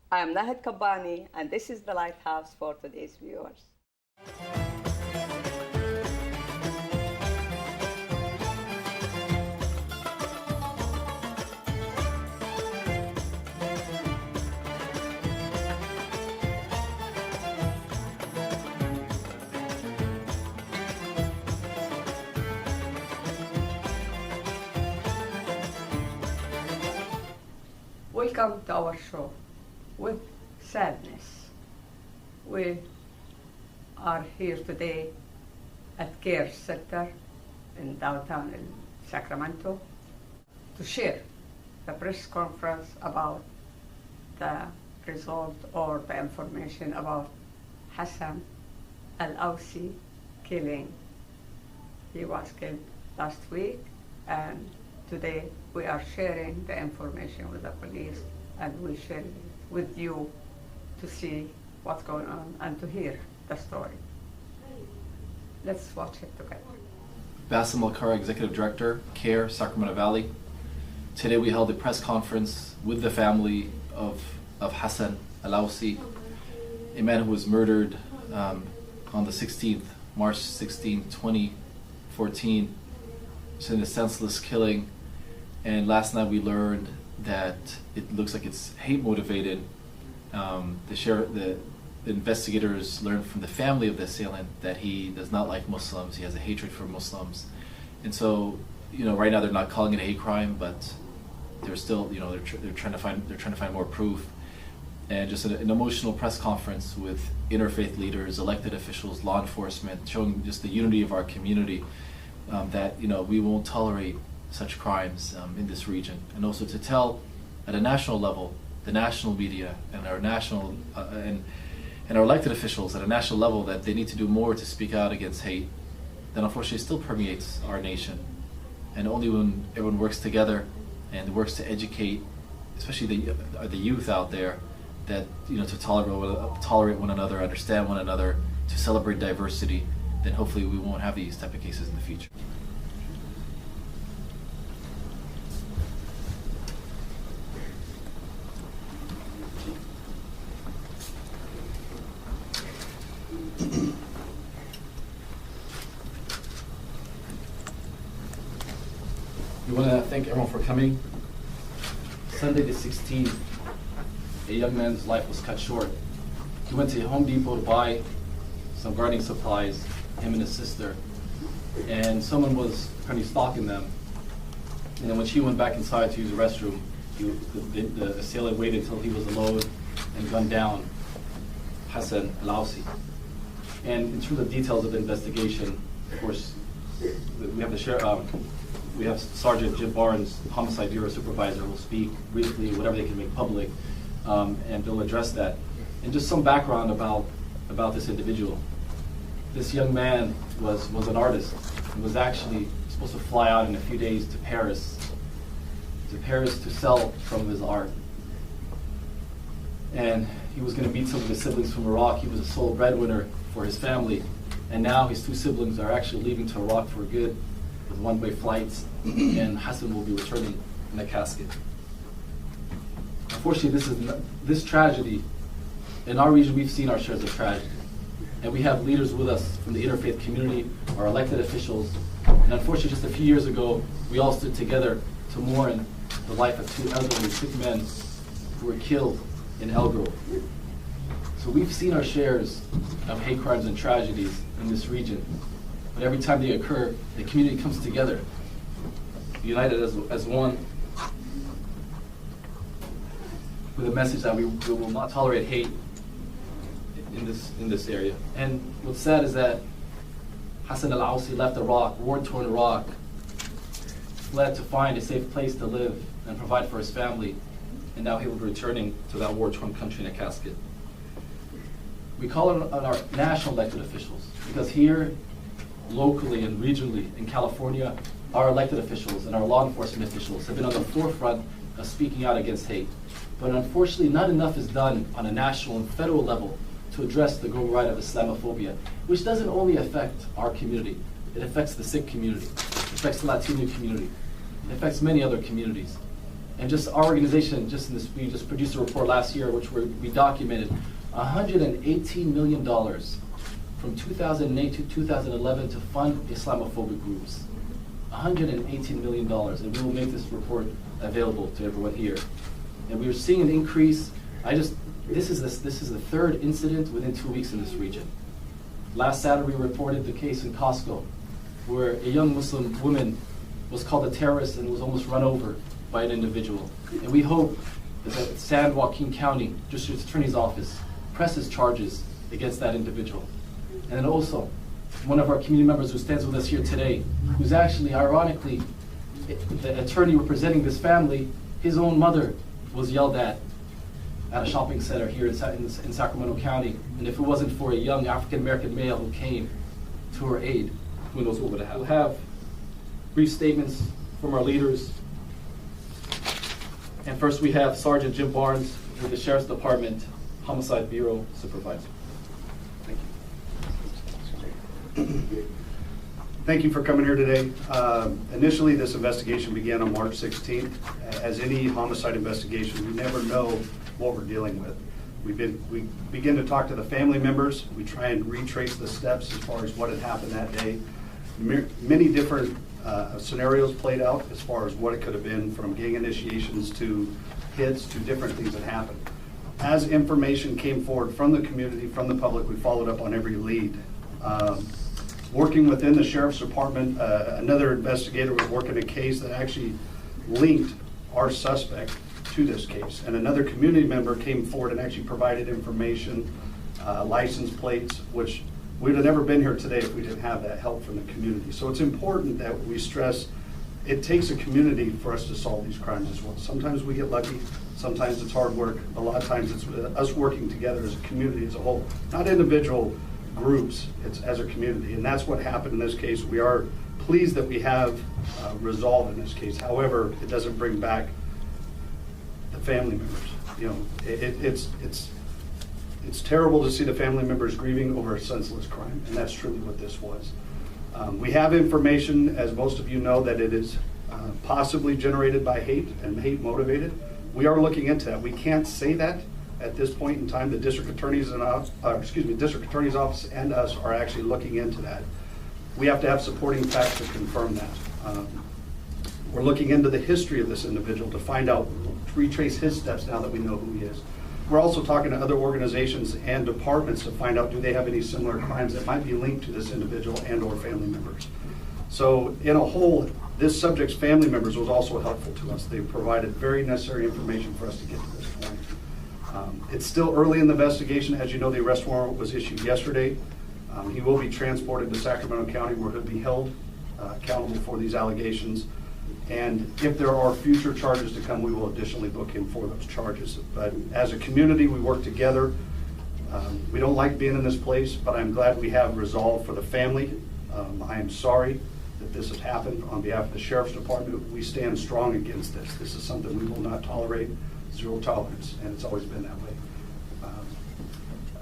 I am Nahid Kabbani, and this is the Lighthouse for today's viewers. Welcome to our show with sadness. We are here today at CARE Center in downtown Sacramento to share the press conference about the result or the information about Hassan Al Awsi killing. He was killed last week, and today we are sharing the information with the police, and we share it with you to see what's going on and to hear the story. Let's watch it together. Bassem Al Executive Director, CARE, Sacramento Valley. Today we held a press conference with the family of Hassan Al Awsi, a man who was murdered on the 16th, March 16, 2014. It's in a senseless killing. And last night we learned that it looks like it's hate motivated. The investigators learned from the family of the assailant that he does not like Muslims. He has a hatred for Muslims, and so right now they're not calling it a hate crime, but they're still they're trying to find more proof. And just an emotional press conference with interfaith leaders, elected officials, law enforcement, showing just the unity of our community, that we won't tolerate such crimes in this region, and also to tell at a national level, the national media and our national and our elected officials at a national level, that they need to do more to speak out against hate that unfortunately still permeates our nation. And only when everyone works together and works to educate, especially the youth out there, that to tolerate one another, understand one another, to celebrate diversity, then hopefully we won't have these type of cases in the future. We want to thank everyone for coming. Sunday the 16th, a young man's life was cut short. He went to Home Depot to buy some gardening supplies, him and his sister, and someone was apparently stalking them. And then when she went back inside to use the restroom, the assailant waited until he was alone and gunned down Hassan Al Awsi. And in terms of details of the investigation, of course, we have the sheriff. We have Sergeant Jim Barnes, Homicide Bureau Supervisor, will speak briefly, whatever they can make public, and they'll address that. And just some background about this individual. This young man was an artist and was actually supposed to fly out in a few days to Paris to sell some of his art. And he was going to meet some of his siblings from Iraq. He was a sole breadwinner for his family, and now his two siblings are actually leaving to Iraq for good with one-way flights, and Hassan will be returning in a casket. Unfortunately, this tragedy, in our region, we've seen our shares of tragedy. And we have leaders with us from the interfaith community, our elected officials. And unfortunately, just a few years ago, we all stood together to mourn the life of two elderly Sikh men who were killed in El Grove. So we've seen our shares of hate crimes and tragedies in this region. But every time they occur, the community comes together, united as one, with a message that we will not tolerate hate in this area. And what's sad is that Hassan Al Awsi left Iraq, war-torn Iraq, fled to find a safe place to live and provide for his family, and now he will be returning to that war-torn country in a casket. We call on our national elected officials, because here, locally and regionally in California, our elected officials and our law enforcement officials have been on the forefront of speaking out against hate. But unfortunately, not enough is done on a national and federal level to address the growing rise of Islamophobia, which doesn't only affect our community. It affects the Sikh community, it affects the Latino community, it affects many other communities. And just our organization, just in this, we just produced a report last year, which we documented $118 million from 2008 to 2011 to fund Islamophobic groups. $118 million, and we will make this report available to everyone here. And we are seeing an increase. This is the third incident within 2 weeks in this region. Last Saturday, we reported the case in Costco, where a young Muslim woman was called a terrorist and was almost run over by an individual. And we hope that San Joaquin County District Attorney's Office presses charges against that individual. And then also, one of our community members who stands with us here today, who's actually, ironically, the attorney representing this family, his own mother was yelled at a shopping center here in Sacramento County. And if it wasn't for a young African-American male who came to her aid, who knows what would have happened. We'll have brief statements from our leaders. And first we have Sergeant Jim Barnes with the Sheriff's Department Homicide Bureau Supervisor. Thank you. Thank you for coming here today. Initially, this investigation began on March 16th. As any homicide investigation, we never know what we're dealing with. We begin to talk to the family members. We try and retrace the steps as far as what had happened that day. Many different scenarios played out as far as what it could have been, from gang initiations to hits to different things that happened. As information came forward from the community, from the public, we followed up on every lead. Working within the Sheriff's Department, another investigator was working a case that actually linked our suspect to this case. And another community member came forward and actually provided information, license plates, which we would have never been here today if we didn't have that help from the community. So it's important that we stress it takes a community for us to solve these crimes as well. Sometimes we get lucky, sometimes it's hard work. A lot of times it's us working together as a community as a whole, not individual groups, it's as a community. And that's what happened in this case. We are pleased that we have resolved in this case. However, it doesn't bring back the family members. You know, it's terrible to see the family members grieving over a senseless crime, and that's truly what this was. We have information, as most of you know, that it is possibly generated by hate and hate motivated. We are looking into that. We can't say that at this point in time. The district attorney's district attorney's office and us are actually looking into that. We have to have supporting facts to confirm that. We're looking into the history of this individual to find out, to retrace his steps now that we know who he is. We're also talking to other organizations and departments to find out, do they have any similar crimes that might be linked to this individual and or family members. So in a whole, this subject's family members was also helpful to us. They provided very necessary information for us to get to this point. It's still early in the investigation. As you know, the arrest warrant was issued yesterday. He will be transported to Sacramento County, where he'll be held accountable for these allegations. And if there are future charges to come, we will additionally look in for those charges. But as a community, we work together. We don't like being in this place, but I'm glad we have resolve for the family. I am sorry that this has happened. On behalf of the Sheriff's Department, we stand strong against this. This is something we will not tolerate, zero tolerance, and it's always been that way.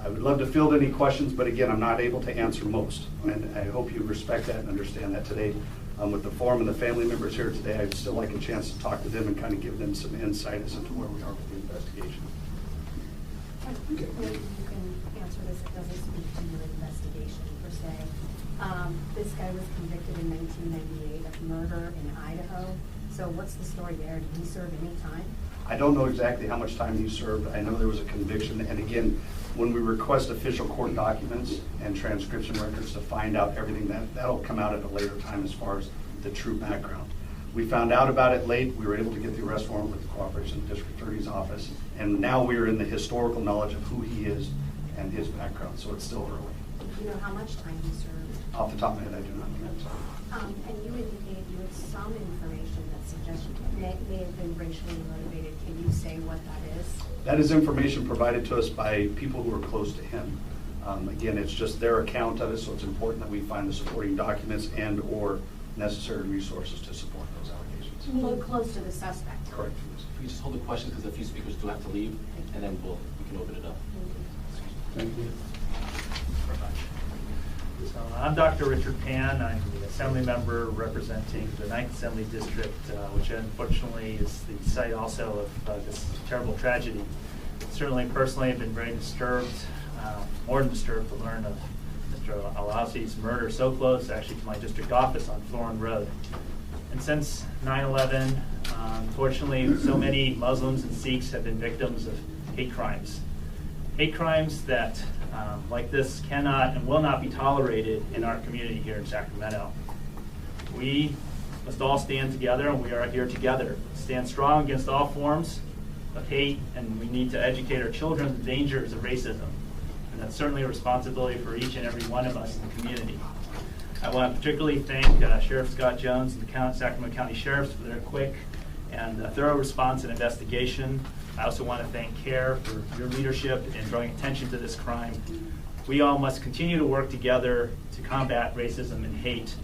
I would love to field any questions, but again, I'm not able to answer most. And I hope you respect that and understand that today. With the forum and the family members here today, I'd still like a chance to talk to them and kind of give them some insight as to where we are with the investigation. You can answer this. It doesn't speak to your investigation per se. This guy was convicted in 1998 of murder in Idaho. So what's the story there? Did he serve any time? I don't know exactly how much time he served. I know there was a conviction. And again, when we request official court documents and transcription records to find out everything, that'll come out at a later time as far as the true background. We found out about it late. We were able to get the arrest warrant with the cooperation of the district attorney's office. And now we are in the historical knowledge of who he is and his background. So it's still early. Do you know how much time he served? Off the top of my head, I do not know that. And you indicated you had some information that suggested may have been racially motivated. Can you say what that is? That is information provided to us by people who are close to him. Again, it's just their account of it, so it's important that we find the supporting documents and or necessary resources to support those allegations. You mean close to the suspect? Correct. If we just hold the questions, because a few speakers do have to leave, and then we can open it up. Thank you. So I'm Dr. Richard Pan. I'm the Assembly member representing the 9th Assembly District, which unfortunately is the site also of this terrible tragedy. Certainly, personally, I've been very disturbed, more than disturbed, to learn of Mr. Al Awsi's murder so close, actually, to my district office on Florin Road. And since 9/11, unfortunately, so many Muslims and Sikhs have been victims of hate crimes. Hate crimes that, like this, cannot and will not be tolerated in our community here in Sacramento. We must all stand together, and we are here together. Stand strong against all forms of hate, and we need to educate our children on the dangers of racism. And that's certainly a responsibility for each and every one of us in the community. I want to particularly thank Sheriff Scott Jones and the Sacramento County Sheriffs for their quick and thorough response and investigation. I also want to thank CARE for your leadership in drawing attention to this crime. We all must continue to work together to combat racism and hate.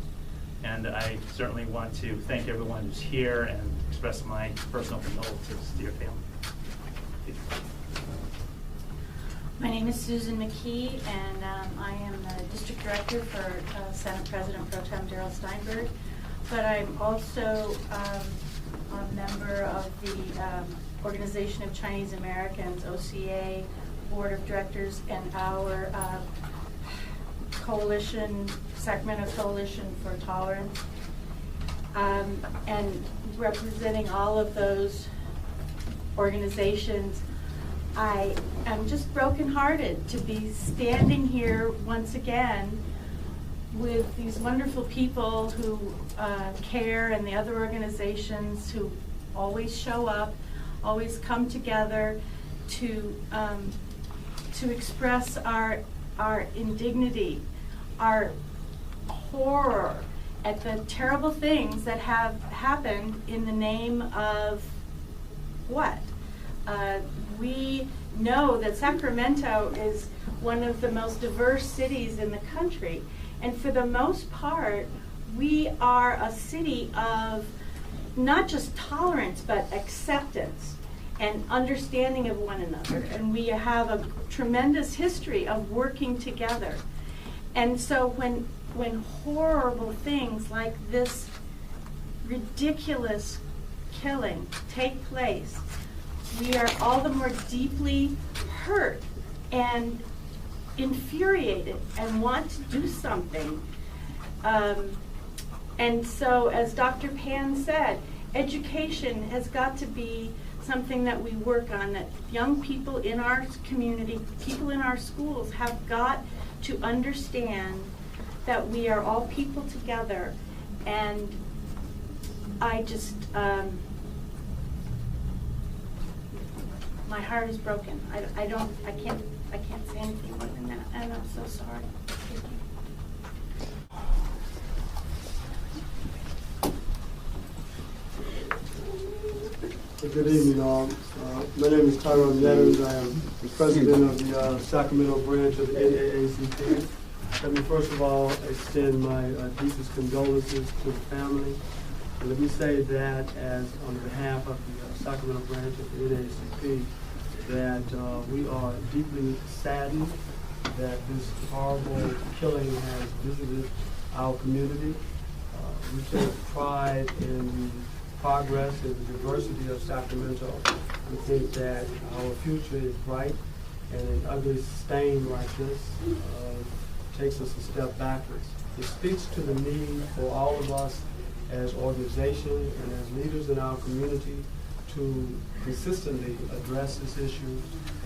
And I certainly want to thank everyone who's here and express my personal condolences to your family. My name is Susan McKee, and I am the District Director for Senate President Pro Tem Darrell Steinberg. But I'm also a member of the Organization of Chinese Americans, OCA, Board of Directors, and our coalition, Sacramento Coalition for Tolerance. And representing all of those organizations, I am just brokenhearted to be standing here once again with these wonderful people who CARE and the other organizations who always show up, always come together to express our indignity, our horror at the terrible things that have happened in the name of what? We know that Sacramento is one of the most diverse cities in the country, and for the most part, we are a city of not just tolerance, but acceptance and understanding of one another. And we have a tremendous history of working together. And so when horrible things like this ridiculous killing take place, we are all the more deeply hurt and infuriated and want to do something. And so, as Dr. Pan said, education has got to be something that we work on, that young people in our community, people in our schools have got to understand that we are all people together. And I just, my heart is broken. I can't say anything more than that, and I'm so sorry. Thank you. Good evening, all. My name is Tyrone Nettles. I am the president of the Sacramento branch of the NAACP. Let me first of all extend my deepest condolences to the family. And let me say that as on behalf of the Sacramento branch of the NAACP, that we are deeply saddened that this horrible killing has visited our community. We take pride in the progress and the diversity of Sacramento. We think that our future is bright, and an ugly stain like this takes us a step backwards. It speaks to the need for all of us as organizations and as leaders in our community to consistently address this issue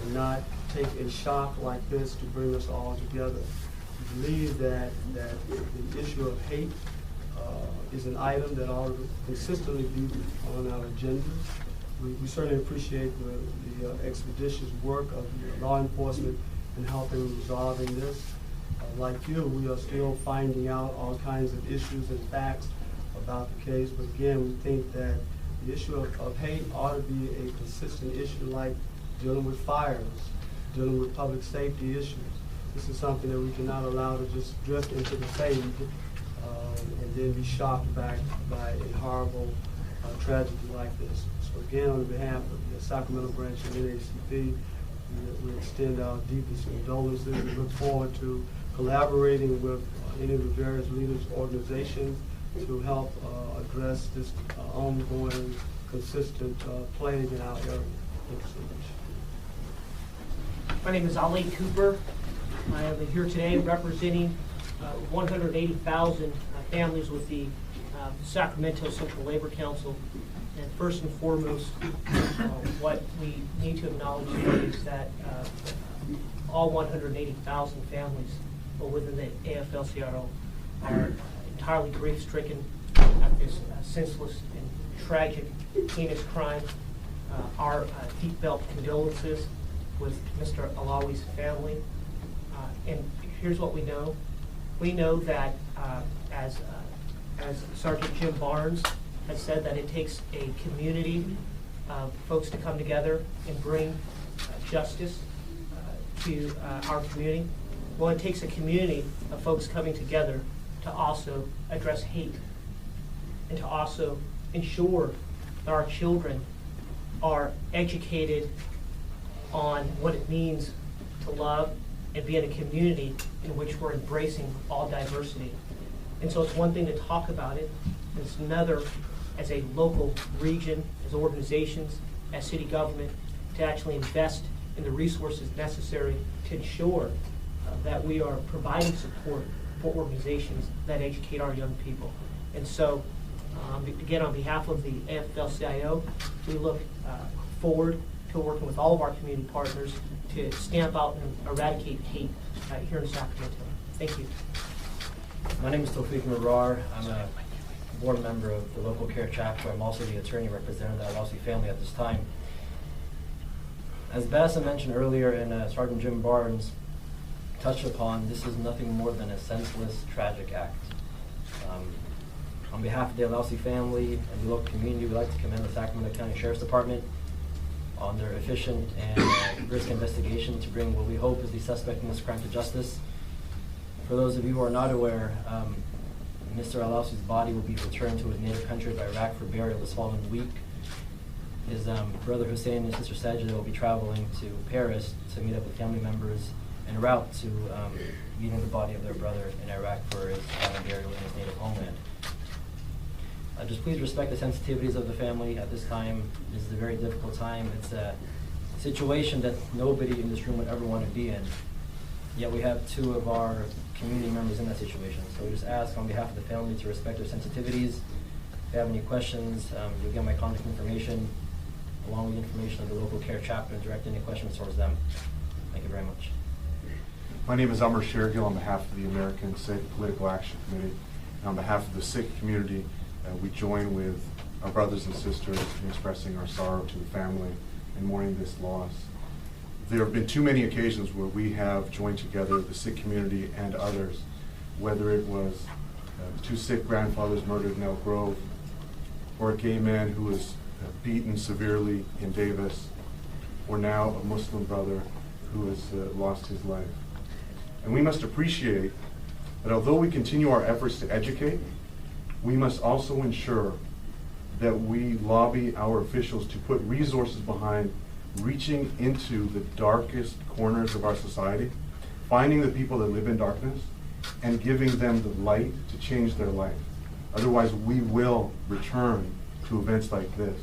and not take a shock like this to bring us all together. We believe that the issue of hate is an item that ought to consistently be on our agenda. We certainly appreciate the expeditious work of the law enforcement in helping resolving this. Like you, we are still finding out all kinds of issues and facts about the case, but again, we think that the issue of hate ought to be a consistent issue, like dealing with fires, dealing with public safety issues. This is something that we cannot allow to just drift into the fade and then be shocked back by a horrible tragedy like this. So again, on behalf of the Sacramento branch of NAACP, we extend our deepest condolences. We look forward to collaborating with any of the various leaders' organizations to help address this ongoing, consistent plague in our area. Thank you so much. My name is Ali Cooper. I am here today representing 180,000 families with the Sacramento Central Labor Council. And first and foremost, what we need to acknowledge today is that all 180,000 families within the AFL-CIO are entirely grief-stricken at this senseless and tragic, heinous crime. Our deep felt condolences with Mr. Alawi's family. And here's what we know. We know that as Sergeant Jim Barnes has said, that it takes a community of folks to come together and bring justice to our community. Well, it takes a community of folks coming together to also address hate and to also ensure that our children are educated on what it means to love and be in a community in which we're embracing all diversity. And so it's one thing to talk about it, and it's another as a local region, as organizations, as city government, to actually invest in the resources necessary to ensure that we are providing support for organizations that educate our young people. And so, again, on behalf of the AFL-CIO, we look forward to working with all of our community partners to stamp out and eradicate hate here in Sacramento. Thank you. My name is Tawfiq Marar. I'm a board member of the local care chapter. I'm also the attorney representing the Al Awsi family at this time. As Bassam mentioned earlier and Sergeant Jim Barnes touched upon, this is nothing more than a senseless, tragic act. On behalf of the Al Awsi family and the local community, we'd like to commend the Sacramento County Sheriff's Department on their efficient and brisk investigation to bring what we hope is the suspect in this crime to justice. For those of you who are not aware, Mr. Al Awsi's body will be returned to his native country of Iraq for burial this following week. His brother Hussein and sister Sajida will be traveling to Paris to meet up with family members en route to meeting the body of their brother in Iraq for his final burial in his native homeland. Just please respect the sensitivities of the family at this time. This is a very difficult time. It's a situation that nobody in this room would ever want to be in. Yet we have two of our community members in that situation. So we just ask on behalf of the family to respect their sensitivities. If you have any questions, you'll get my contact information along with information of the local care chapter and direct any questions towards them. Thank you very much. My name is Amr Shergill on behalf of the American Sikh Political Action Committee. And on behalf of the Sikh community, we join with our brothers and sisters in expressing our sorrow to the family and mourning this loss. There have been too many occasions where we have joined together the Sikh community and others, whether it was two Sikh grandfathers murdered in Elk Grove, or a gay man who was beaten severely in Davis, or now a Muslim brother who has lost his life. And we must appreciate that although we continue our efforts to educate, we must also ensure that we lobby our officials to put resources behind reaching into the darkest corners of our society, finding the people that live in darkness, and giving them the light to change their life. Otherwise, we will return to events like this.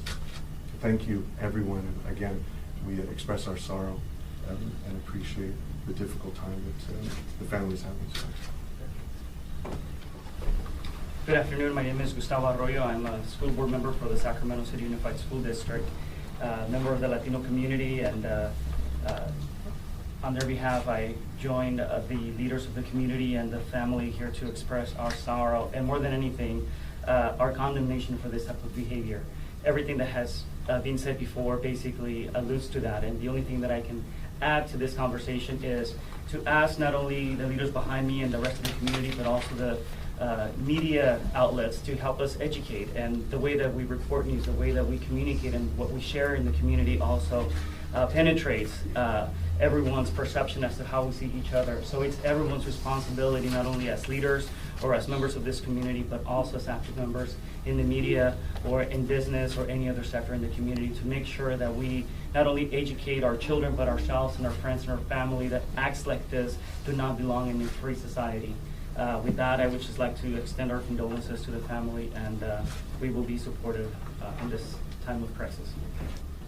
Thank you, everyone. And again, we express our sorrow and appreciate the difficult time that the family's having today. Good afternoon. My name is Gustavo Arroyo. I'm a school board member for the Sacramento City Unified School District, member of the Latino community, and on their behalf, I joined the leaders of the community and the family here to express our sorrow, and more than anything, our condemnation for this type of behavior. Everything that has been said before basically alludes to that, and the only thing that I can add to this conversation is to ask not only the leaders behind me and the rest of the community, but also the media outlets to help us educate, and the way that we report news, the way that we communicate, and what we share in the community also penetrates everyone's perception as to how we see each other. So it's everyone's responsibility, not only as leaders or as members of this community, but also as active members in the media or in business or any other sector in the community to make sure that we not only educate our children, but ourselves and our friends and our family that acts like this do not belong in a free society. With that, I would just like to extend our condolences to the family, and we will be supportive in this time of crisis.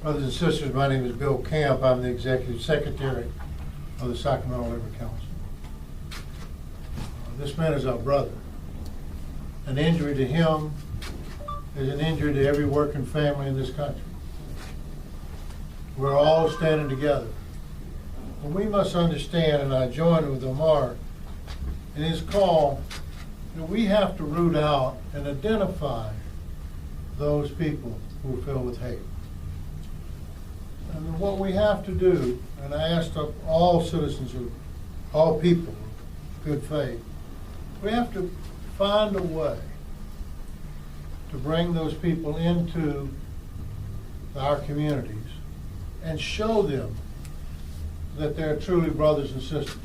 Brothers and sisters, my name is Bill Camp. I'm the Executive Secretary of the Sacramento Labor Council. This man is our brother. An injury to him is an injury to every working family in this country. We're all standing together. But we must understand, and I join with Omar in his call, that we have to root out and identify those people who are filled with hate. And what we have to do, and I asked all citizens, all people of good faith, we have to find a way to bring those people into our communities and show them that they're truly brothers and sisters,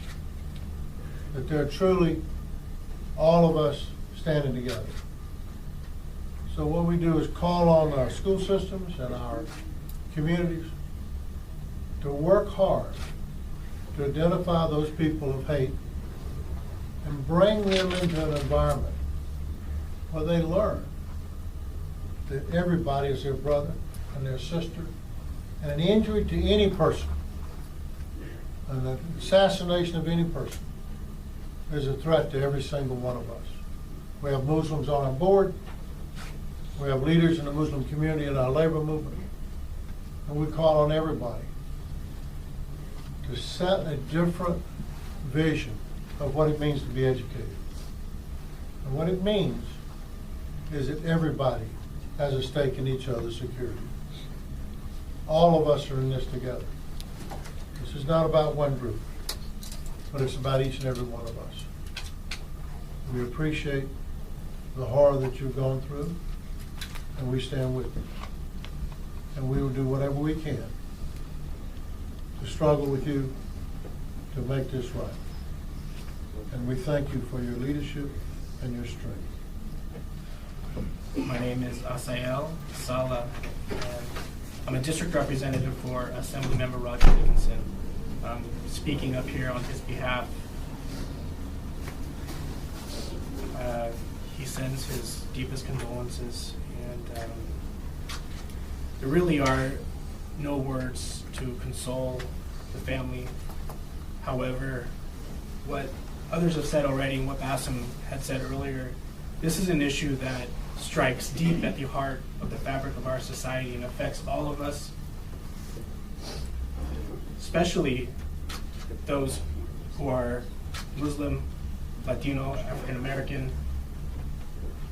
that they're truly all of us standing together. So what we do is call on our school systems and our communities to work hard to identify those people of hate and bring them into an environment where they learn that everybody is their brother and their sister, and an injury to any person, an assassination of any person, is a threat to every single one of us. We have Muslims on our board. We have leaders in the Muslim community in our labor movement. And we call on everybody to set a different vision of what it means to be educated. And what it means is that everybody has a stake in each other's security. All of us are in this together. This is not about one group, but it's about each and every one of us. We appreciate the horror that you've gone through, and we stand with you. And we will do whatever we can to struggle with you to make this right. And we thank you for your leadership and your strength. My name is Asael Sala, and I'm a district representative for Assemblymember Roger Dickinson. I'm speaking up here on his behalf. He sends his deepest condolences, and there really are no words to console the family. However, what others have said already and what Bassem had said earlier, this is an issue that strikes deep at the heart of the fabric of our society and affects all of us, especially those who are Muslim, Latino, African American.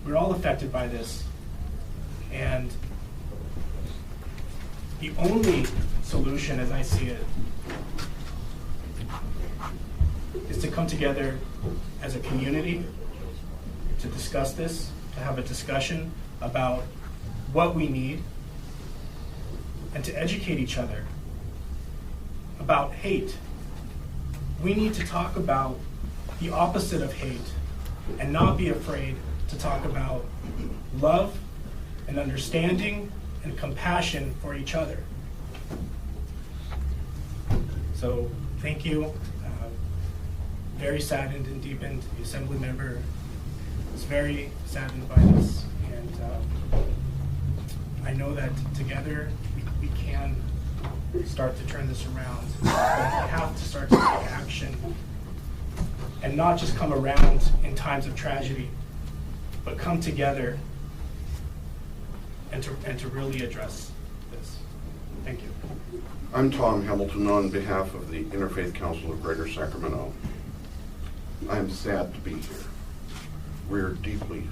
We're all affected by this, and the only solution, as I see it, is to come together as a community to discuss this, to have a discussion about what we need, and to educate each other about hate. We need to talk about the opposite of hate and not be afraid to talk about love and understanding and compassion for each other. So thank you. Very saddened and deepened. The Assembly member is very saddened by this, and I know that together we can start to turn this around. But we have to start to take action and not just come around in times of tragedy, but come together and to really address this. Thank you. I'm Tom Hamilton on behalf of the Interfaith Council of Greater Sacramento. I'm sad to be here. We're deeply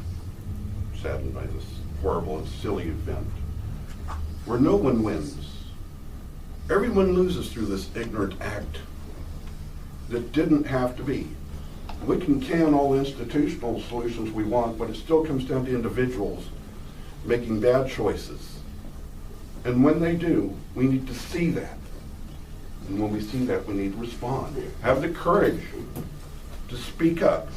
saddened by this horrible and silly event where no one wins. Everyone loses through this ignorant act that didn't have to be. We can all institutional solutions we want, but it still comes down to individuals making bad choices. And when they do, we need to see that. And when we see that, we need to respond. Have the courage to speak up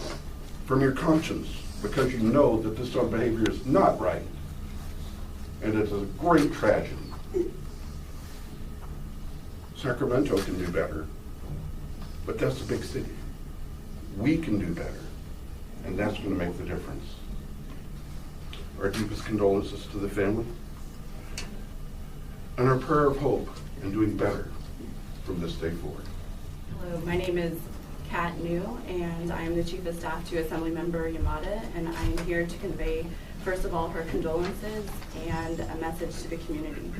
from your conscience because you know that this sort of behavior is not right. And it's a great tragedy. Sacramento can do better, but that's a big city. We can do better, and that's going to make the difference. Our deepest condolences to the family, and our prayer of hope in doing better from this day forward. Hello, my name is Kat New, and I am the Chief of Staff to Assemblymember Yamada, and I am here to convey, first of all, her condolences and a message to the community.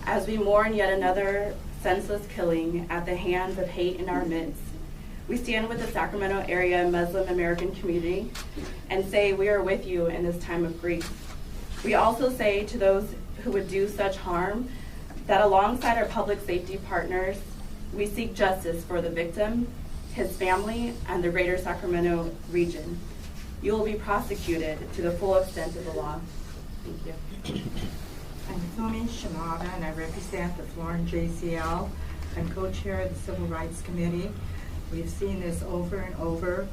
As we mourn yet another senseless killing at the hands of hate in our midst, we stand with the Sacramento area Muslim American community and say we are with you in this time of grief. We also say to those who would do such harm that alongside our public safety partners, we seek justice for the victim, his family, and the greater Sacramento region. You will be prosecuted to the full extent of the law. Thank you. I'm Fumi Shimada, and I represent the Florence JCL. I'm co-chair of the Civil Rights Committee. We've seen this over and over,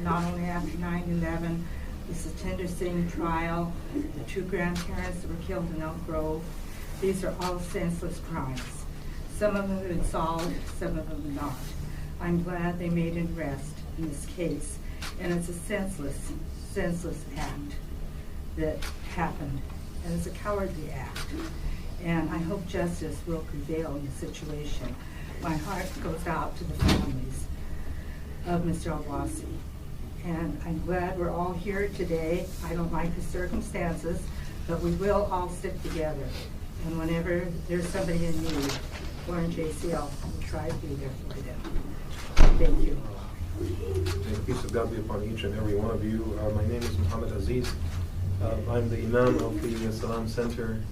not only after 9/11, the Satinder Singh trial, the two grandparents that were killed in Elk Grove. These are all senseless crimes. Some of them have been solved, some of them not. I'm glad they made an arrest in this case, and it's a senseless act that happened, and it's a cowardly act. And I hope justice will prevail in the situation. My heart goes out to the families of Mr. Al Awsi. And I'm glad we're all here today. I don't like the circumstances, but we will all stick together. And whenever there's somebody in need, Florence JCL will try to be there for them. Thank you. May the peace of God be upon each and every one of you. My name is Muhammad Aziz. I'm the Imam of the Salam Center.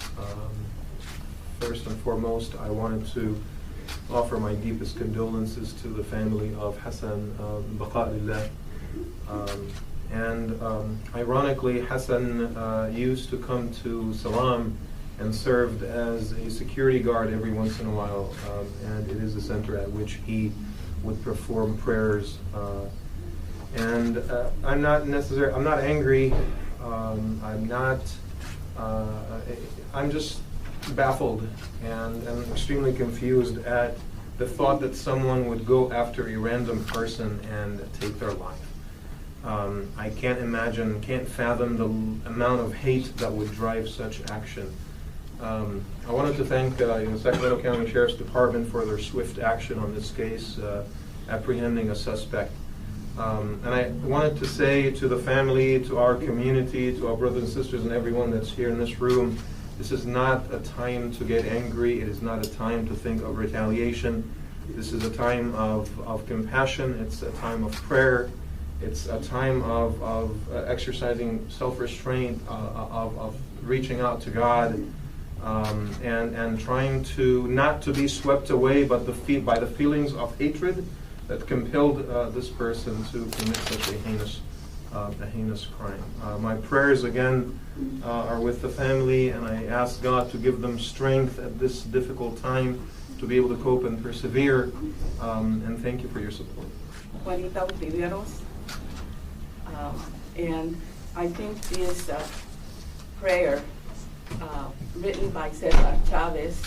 First and foremost, I wanted to offer my deepest condolences to the family of Hassan Baqa'illah. Ironically, Hassan used to come to Salam and served as a security guard every once in a while, and it is a center at which he would perform prayers. I'm not angry. I'm just baffled and extremely confused at the thought that someone would go after a random person and take their life. I can't imagine, can't fathom the amount of hate that would drive such action. I wanted to thank the Sacramento County Sheriff's Department for their swift action on this case, apprehending a suspect. And I wanted to say to the family, to our community, to our brothers and sisters and everyone that's here in this room, this is not a time to get angry. It is not a time to think of retaliation. This is a time of compassion. It's a time of prayer. It's a time of exercising self-restraint, of reaching out to God, and trying to not to be swept away by the feelings of hatred that compelled this person to commit such a heinous crime. My prayers again are with the family, and I ask God to give them strength at this difficult time to be able to cope and persevere. And thank you for your support. Juanita Viveros. And I think this prayer written by Cesar Chavez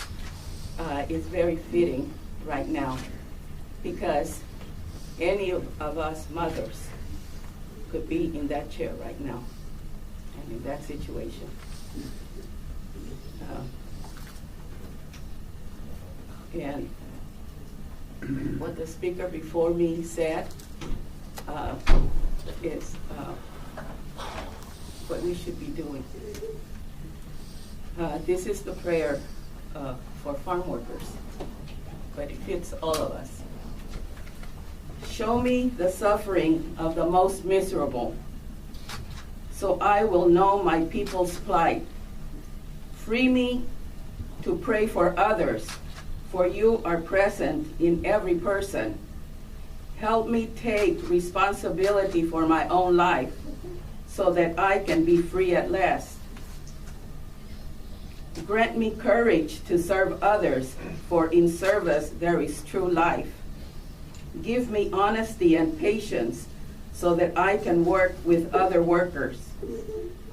is very fitting right now, because any of us mothers could be in that chair right now and in that situation. And what the speaker before me said is what we should be doing. This is the prayer for farm workers, but it fits all of us. Show me the suffering of the most miserable, so I will know my people's plight. Free me to pray for others, for you are present in every person. Help me take responsibility for my own life, so that I can be free at last. Grant me courage to serve others, for in service there is true life. Give me honesty and patience so that I can work with other workers.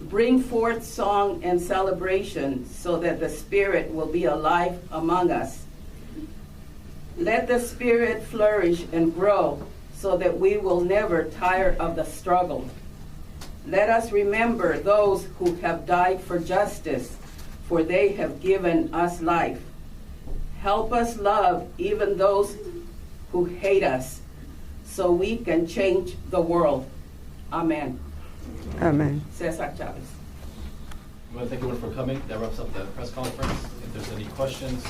Bring forth song and celebration so that the Spirit will be alive among us. Let the Spirit flourish and grow so that we will never tire of the struggle. Let us remember those who have died for justice, for they have given us life. Help us love even those who hate us, so we can change the world. Amen. Amen. Cesar Chavez. I want to thank everyone for coming. That wraps up the press conference. If there's any questions.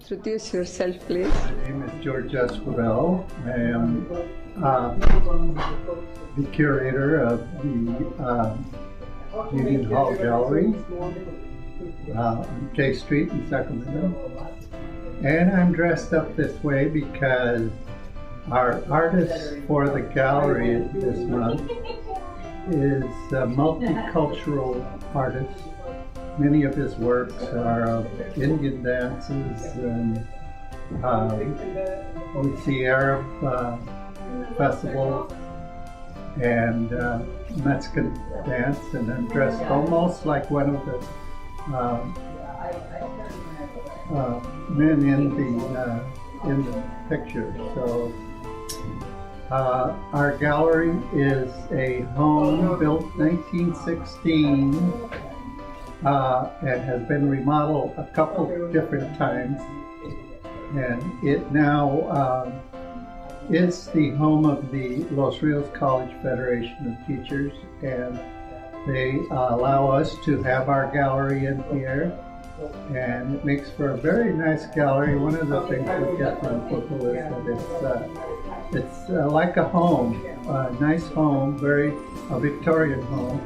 Introduce yourself, please. My name is George Esquivel. I am the curator of the Union Hall Gallery on J Street in Sacramento. And I'm dressed up this way because our artist for the gallery this month is a multicultural artist. Many of his works are of Indian dances, and we see Arab festival and Mexican dance, and I'm dressed almost like one of the men in the picture. So our gallery is a home built 1916 and has been remodeled a couple different times, and it now is the home of the Los Rios College Federation of Teachers, and they allow us to have our gallery in here, and it makes for a very nice gallery. One of the things we get from people is that it's like a home, a nice home, a Victorian home,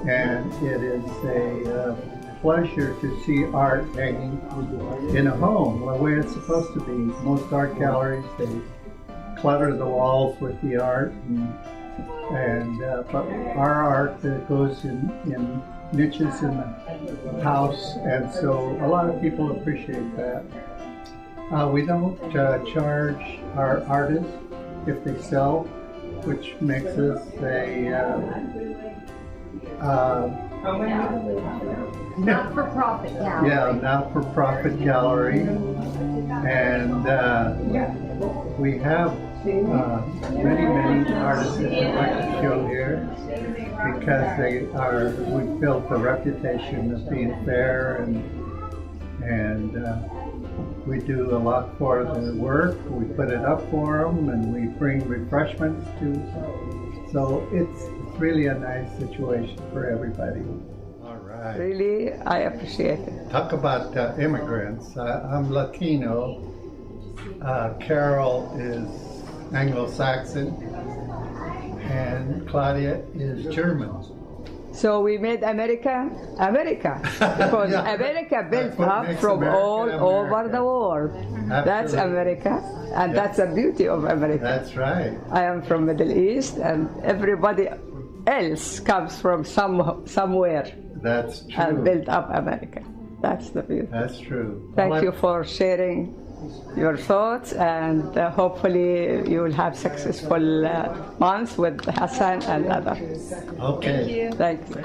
and it is a pleasure to see art hanging in a home, the way it's supposed to be. Most art galleries, they clutter the walls with the art, but our art goes in niches in the house, and so a lot of people appreciate that. We don't charge our artists if they sell, which makes us a not-for-profit gallery. Yeah, not-for-profit gallery, and we have many artists that we'd like to show here because we've built a reputation of being fair, and we do a lot for their work. We put it up for them, and we bring refreshments too. So it's really a nice situation for everybody. All right. Really, I appreciate it. Talk about immigrants. I'm Latino. Carol is Anglo-Saxon, and Claudia is German. So we made America, because Yeah. America built what up makes from America all over the world. That's America, and that's the beauty of America. That's right. I am from Middle East, and everybody else comes from somewhere. That's true. And built up America. That's the beauty. That's true. Thank you for sharing your thoughts, and hopefully you will have successful months with Hassan and others. Okay. Thank you.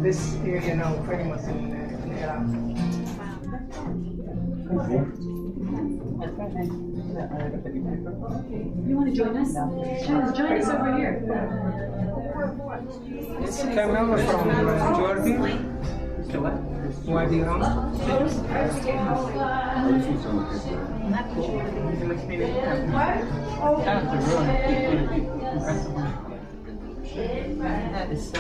This area now famous in Iraq. You want to join us? Join us over here. It's Kamala from Jordan. Wadi Ram. That is so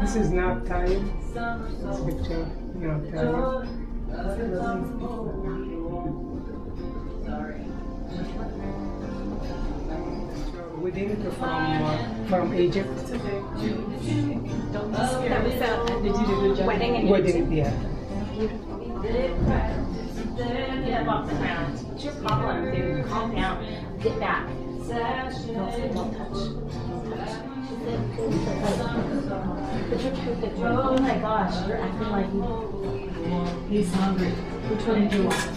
This is not Thai. This picture, not Thai. We did it from Egypt. That was They did a good job. wedding in Wedding, yeah. Get up off the ground. It's your problem, dude. Calm down. Get back. Don't touch. Oh my gosh, you're acting like he's hungry. Which one do you want?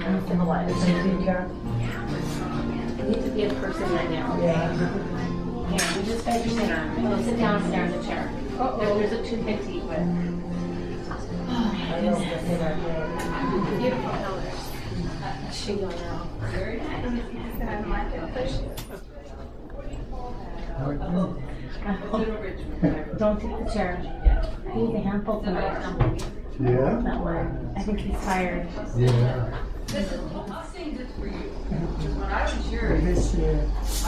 I'm civilized. You need to be a person right now. Yeah. Here, we just fed your dinner. Go sit down there in the chair. There's a toothpick to eat with. Oh my goodness. Beautiful colors. She will know. Very nice. Don't take the chair. He's a handful tonight. Yeah? That way. I think he's tired. Yeah. Listen, I'll sing this for you. When I was yours, This celebrate. I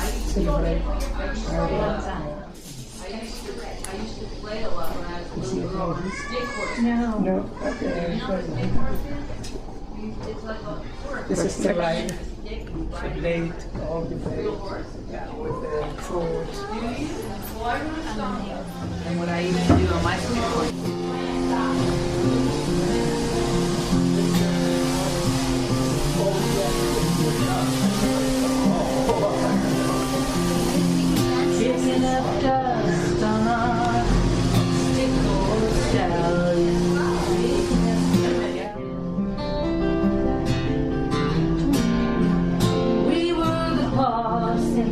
used to play a lot when I was a little girl. Stick horse. No. No, It's like a horse. this is the ride. Stick, you The ride blade, all the blade. real horse. Yeah, with the foot. Do you? Well, I really stop. And what I used to do on my stick horse. Picking up dust on our stick horse stallion. We were the posse,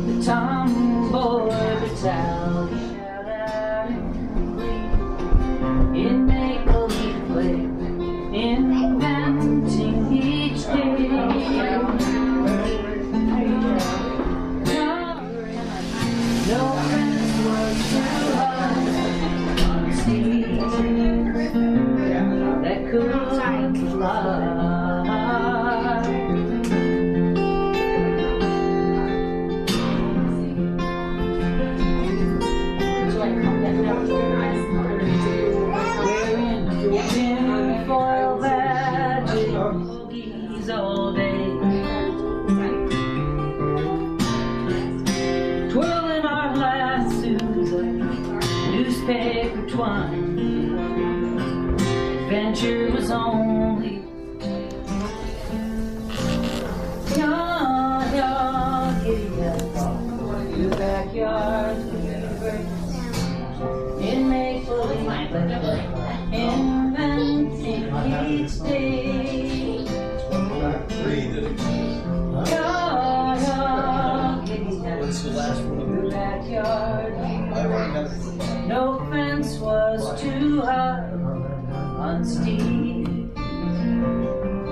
the tomboy battalion. In make-believe play, inventing each day. No friends were too hard on seas that could fly. Wearing tinfoil badges, boogies all day. Twirling our lassos of newspaper twine. Adventure was only young, giddy up the backyard fever. In make-believe, inventing each day. What's the last one? Backyard. No fence was too high on steed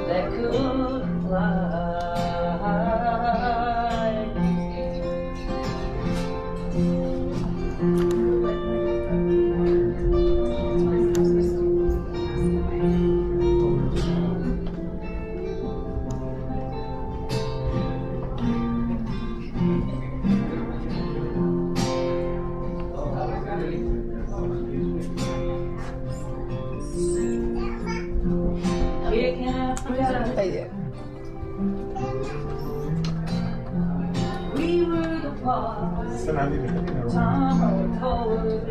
that could fly. We were the boss, Tom forward.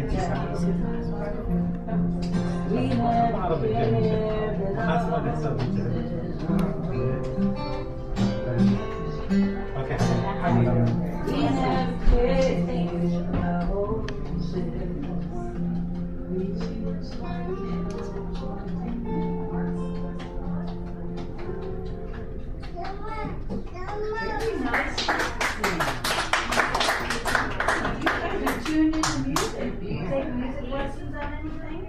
We had tuned into music. Do you take music lessons on anything?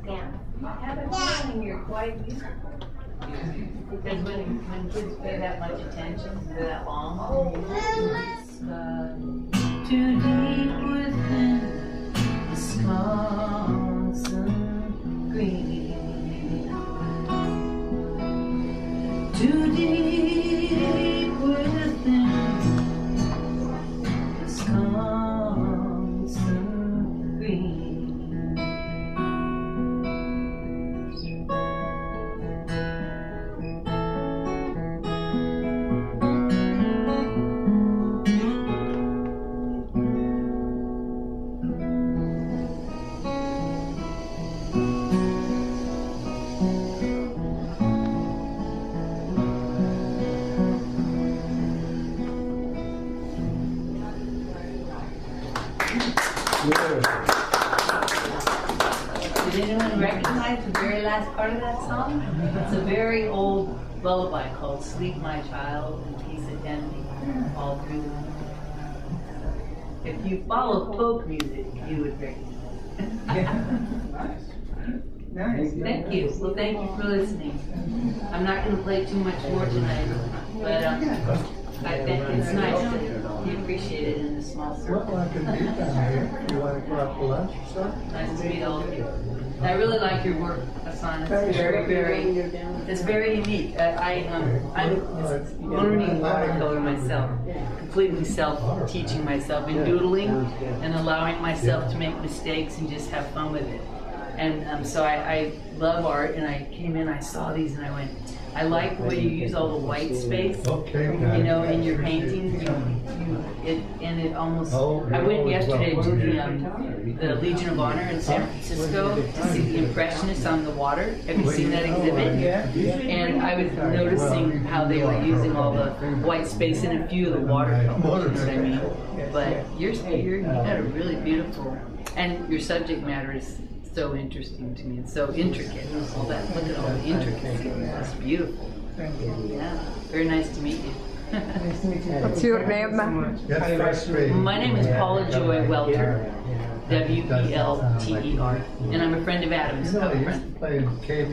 Yeah. I have a feeling you're quite musical. Because when kids pay that much attention for that long, it's too deep within Wisconsin green. Too deep within Wisconsin green. Did anyone recognize the very last part of that song? It's a very old lullaby called Sleep My Child and Peace Attending all through the night. If you follow folk music, you would recognize it. Nice. Thank you. Well, thank you for listening. I'm not going to play too much more tonight, but I think it's nice that you appreciate it in a small circle. Well, I can be down here. You want to go out to lunch or something? Nice to meet all of you. I really like your work, Hassan. It's it's very unique. I'm learning watercolor myself, completely self-teaching myself in doodling and allowing myself to make mistakes and just have fun with it. And so I love art, and I came in, I saw these, and I went, I like the way you use all the white space, you know, in your paintings. It almost. I went yesterday to the Legion of Honor in San Francisco to see the Impressionists on the water. Have you seen that exhibit? And I was noticing how they were using all the white space in a few of the watercolors. I mean, but you got a really beautiful, and your subject matter is so interesting to me. It's so intricate. All that. Look at all the intricacies. It's beautiful. Yeah. Very nice to meet you. Nice to meet you. What's your name? My name is Paula Joy Welter. W-E-L-T-E-R. And I'm a friend of Adam's.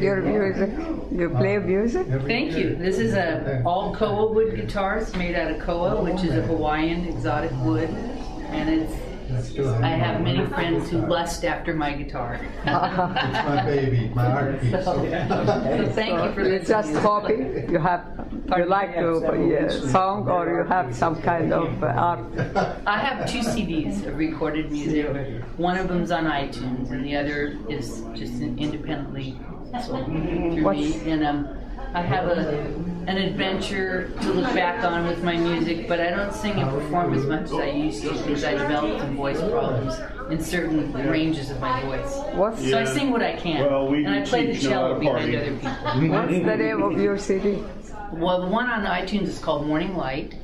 Your music. You play music? Thank you. This is a all koa wood guitar. It's made out of koa, which is a Hawaiian exotic wood, and it's. I have many friends who lust after my guitar. It's my baby, my art piece. So thank you for listening. Just hobby? You like to song, or you have some kind of art? I have 2 CDs of recorded music. One of them's on iTunes, and the other is just independently sold through me. And I have an adventure to look back on with my music, but I don't sing and perform as much as I used to because I developed some voice problems in certain ranges of my voice. So I sing what I can, and I play the cello behind other people. What's the name of your CD? Well, the one on iTunes is called Morning Light,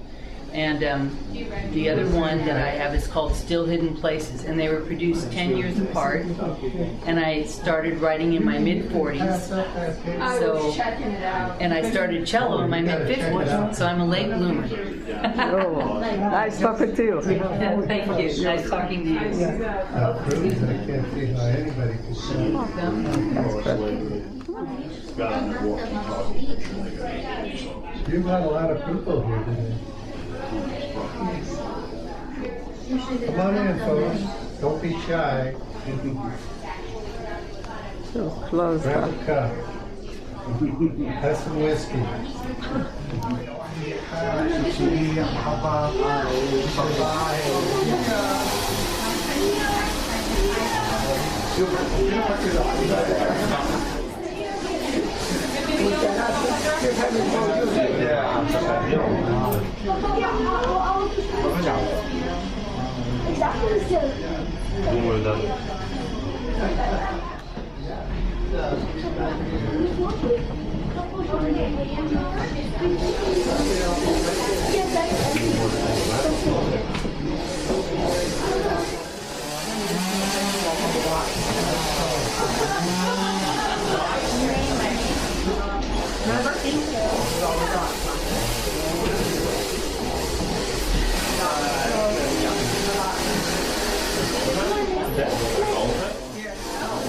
and the other one that I have is called Still Hidden Places, and they were produced 10 years apart, and I started writing in my mid-40s, and I started cello in my mid-50s, so I'm a late bloomer. Nice talking to you. Thank you. Nice talking to you. I can't see how anybody could see. You've got a lot of people here today. Come on in, folks. Don't be shy. So close. Grab a cup. Have some whiskey.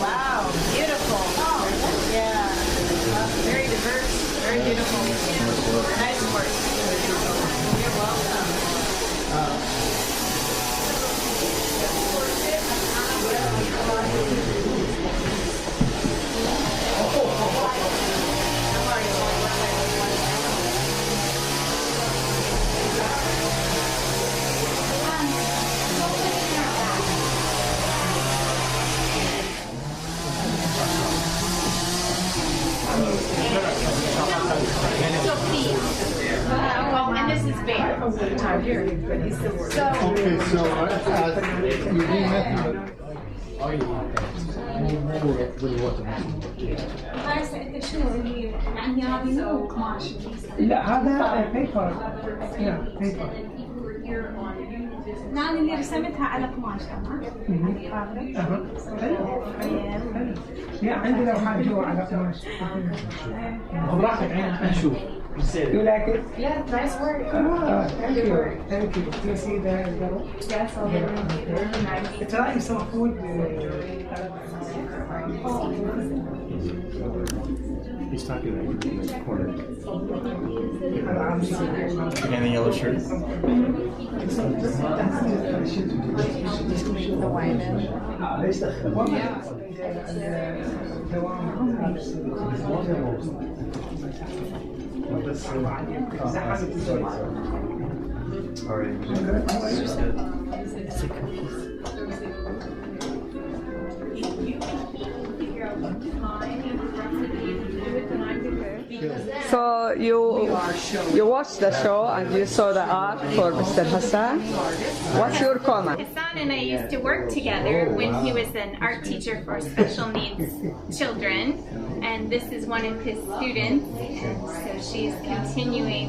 Wow, beautiful. Yeah. Very diverse, very beautiful. Nice work. You're welcome. And this is Bear. Okay, so you didn't have to. لا هذا بيبر. Yeah, paper. نعم اللي رسمتها على قماش تمام. لا عندي لوحات جوا على قماش. براحتك عينك نشوف. You like it? Yeah, nice work. Thank you. Thank you. Do you see the girl? Yes, I'll very nice. Try some food. He's talking in the corner. And the yellow shirt. So you watched the show and you saw the art for Mr. Hassan. What's your comment? Hassan and I used to work together when he was an art teacher for special needs children, and this is one of his students, and so she's continuing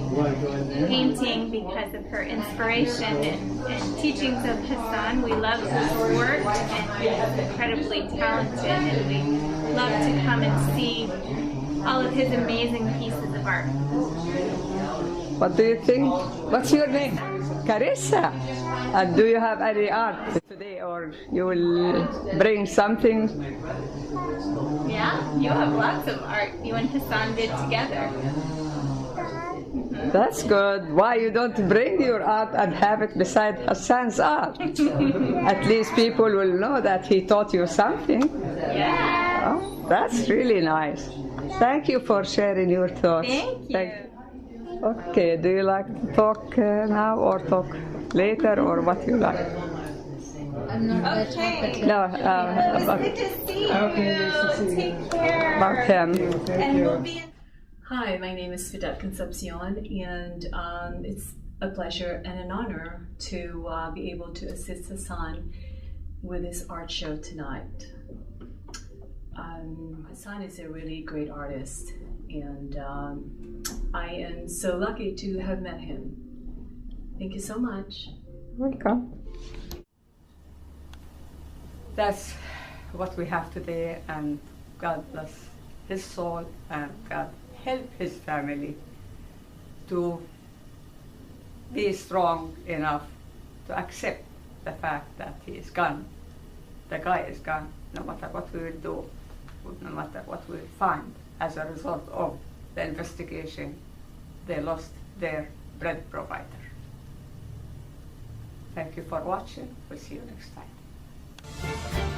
painting because of her inspiration and teachings of Hassan. We love his work, and he's incredibly talented, and we love to come and see all of his amazing pieces of art. What do you think? What's your name? Carissa. And do you have any art today, or you will bring something? Yeah, you have lots of art you and Hassan did together. That's good. Why you don't bring your art and have it beside Hassan's art? At least people will know that he taught you something. Yeah. Oh, that's really nice. Thank you for sharing your thoughts. Thank you. Okay, do you like to talk now or talk later, or what you like? Okay. No, It was good to see you. Take care. about him. And we'll be in Hi, my name is Fidat Concepcion, and it's a pleasure and an honor to be able to assist Hassan with his art show tonight. Hassan is a really great artist, and I am so lucky to have met him. Thank you so much. Welcome. That's what we have today, and God bless his soul, and God help his family to be strong enough to accept the fact that he is gone. The guy is gone, no matter what we will do, no matter what we will find as a result of the investigation. They lost their bread provider. Thank you for watching. We'll see you next time.